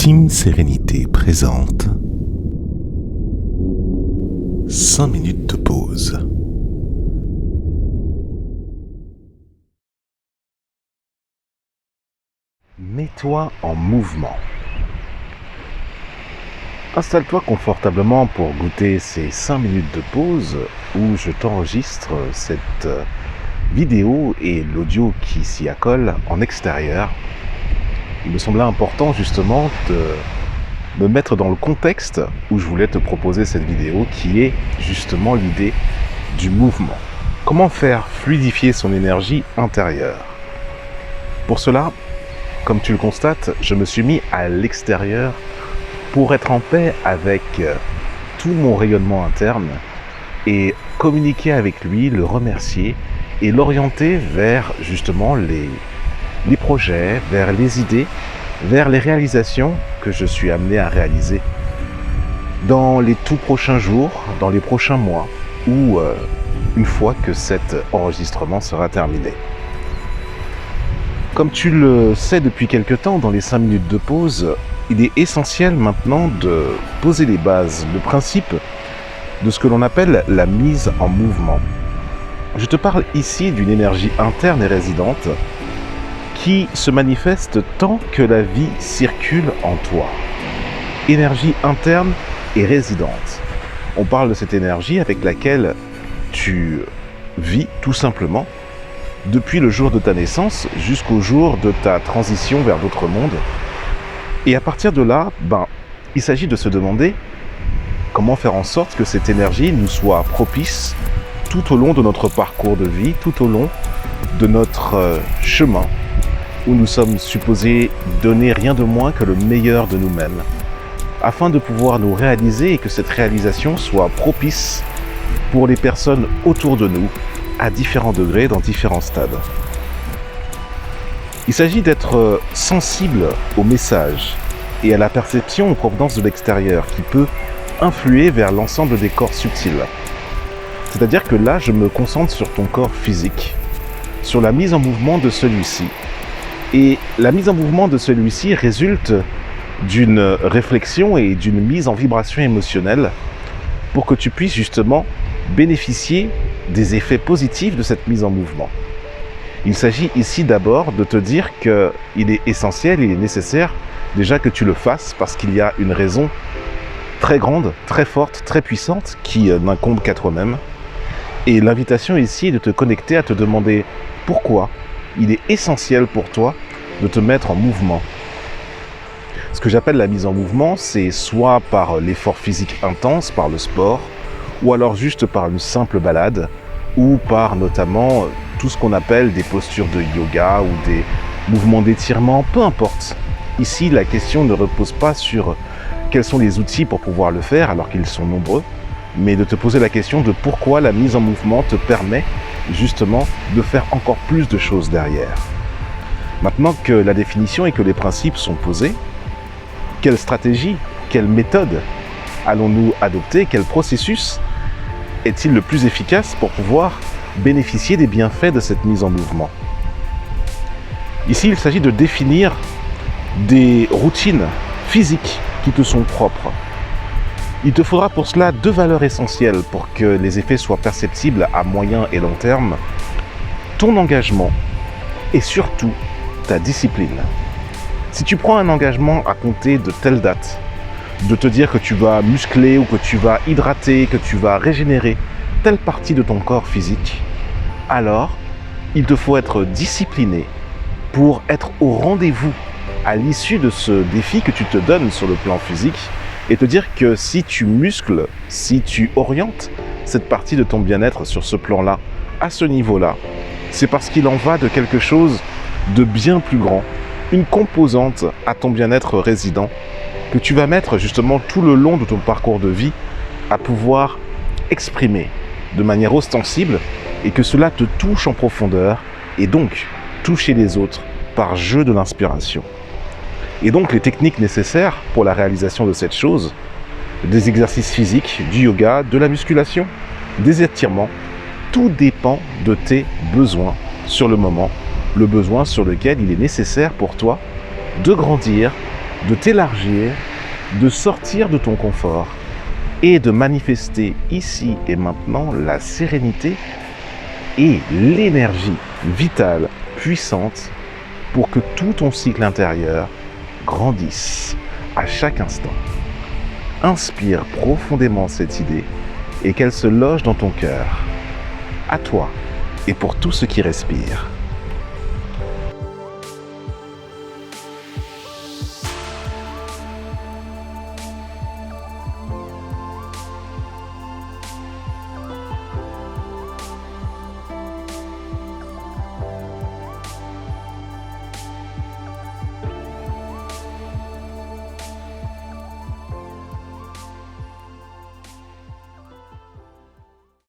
Team Sérénité présente 5 minutes de pause. Mets-toi en mouvement. Installe-toi confortablement pour goûter ces 5 minutes de pause où je t'enregistre cette vidéo et l'audio qui s'y accole en extérieur. Il me semblait important justement de me mettre dans le contexte où je voulais te proposer cette vidéo qui est justement l'idée du mouvement. Comment faire fluidifier son énergie intérieure? Pour cela, comme tu le constates, je me suis mis à l'extérieur pour être en paix avec tout mon rayonnement interne et communiquer avec lui, le remercier et l'orienter vers justement les projets, vers les idées, vers les réalisations que je suis amené à réaliser dans les tout prochains jours, dans les prochains mois ou une fois que cet enregistrement sera terminé. Comme tu le sais depuis quelque temps, dans les 5 minutes de pause, il est essentiel maintenant de poser les bases, le principe de ce que l'on appelle la mise en mouvement. Je te parle ici d'une énergie interne et résidente qui se manifeste tant que la vie circule en toi. Énergie interne et résidente. On parle de cette énergie avec laquelle tu vis tout simplement depuis le jour de ta naissance jusqu'au jour de ta transition vers d'autres mondes. Et à partir de là, il s'agit de se demander comment faire en sorte que cette énergie nous soit propice tout au long de notre parcours de vie, tout au long de notre chemin, où nous sommes supposés donner rien de moins que le meilleur de nous-mêmes, afin de pouvoir nous réaliser et que cette réalisation soit propice pour les personnes autour de nous, à différents degrés, dans différents stades. Il s'agit d'être sensible au message et à la perception en provenance de l'extérieur qui peut influer vers l'ensemble des corps subtils. C'est-à-dire que là, je me concentre sur ton corps physique, sur la mise en mouvement de celui-ci. Et la mise en mouvement de celui-ci résulte d'une réflexion et d'une mise en vibration émotionnelle pour que tu puisses justement bénéficier des effets positifs de cette mise en mouvement. Il s'agit ici d'abord de te dire qu'il est essentiel, il est nécessaire déjà que tu le fasses parce qu'il y a une raison très grande, très forte, très puissante qui n'incombe qu'à toi-même. Et l'invitation ici est de te connecter à te demander pourquoi il est essentiel pour toi de te mettre en mouvement. Ce que j'appelle la mise en mouvement, c'est soit par l'effort physique intense, par le sport, ou alors juste par une simple balade, ou par notamment tout ce qu'on appelle des postures de yoga ou des mouvements d'étirement, peu importe. Ici, la question ne repose pas sur quels sont les outils pour pouvoir le faire, alors qu'ils sont nombreux, mais de te poser la question de pourquoi la mise en mouvement te permet justement de faire encore plus de choses derrière. Maintenant que la définition et que les principes sont posés, quelle stratégie, quelle méthode allons-nous adopter, quel processus est-il le plus efficace pour pouvoir bénéficier des bienfaits de cette mise en mouvement? Ici, il s'agit de définir des routines physiques qui te sont propres. Il te faudra pour cela 2 valeurs essentielles pour que les effets soient perceptibles à moyen et long terme. Ton engagement et surtout ta discipline. Si tu prends un engagement à compter de telle date, de te dire que tu vas muscler ou que tu vas hydrater, que tu vas régénérer telle partie de ton corps physique, alors il te faut être discipliné pour être au rendez-vous à l'issue de ce défi que tu te donnes sur le plan physique et te dire que si tu muscles, si tu orientes cette partie de ton bien-être sur ce plan-là, à ce niveau-là, c'est parce qu'il en va de quelque chose de bien plus grand, une composante à ton bien-être résident que tu vas mettre justement tout le long de ton parcours de vie à pouvoir exprimer de manière ostensible et que cela te touche en profondeur et donc toucher les autres par jeu de l'inspiration. Et donc les techniques nécessaires pour la réalisation de cette chose, des exercices physiques, du yoga, de la musculation, des étirements, tout dépend de tes besoins sur le moment, le besoin sur lequel il est nécessaire pour toi de grandir de t'élargir, de sortir de ton confort et de manifester ici et maintenant la sérénité et l'énergie vitale, puissante, pour que tout ton cycle intérieur grandisse à chaque instant. Inspire profondément cette idée et qu'elle se loge dans ton cœur. À toi et pour tous ceux qui respirent.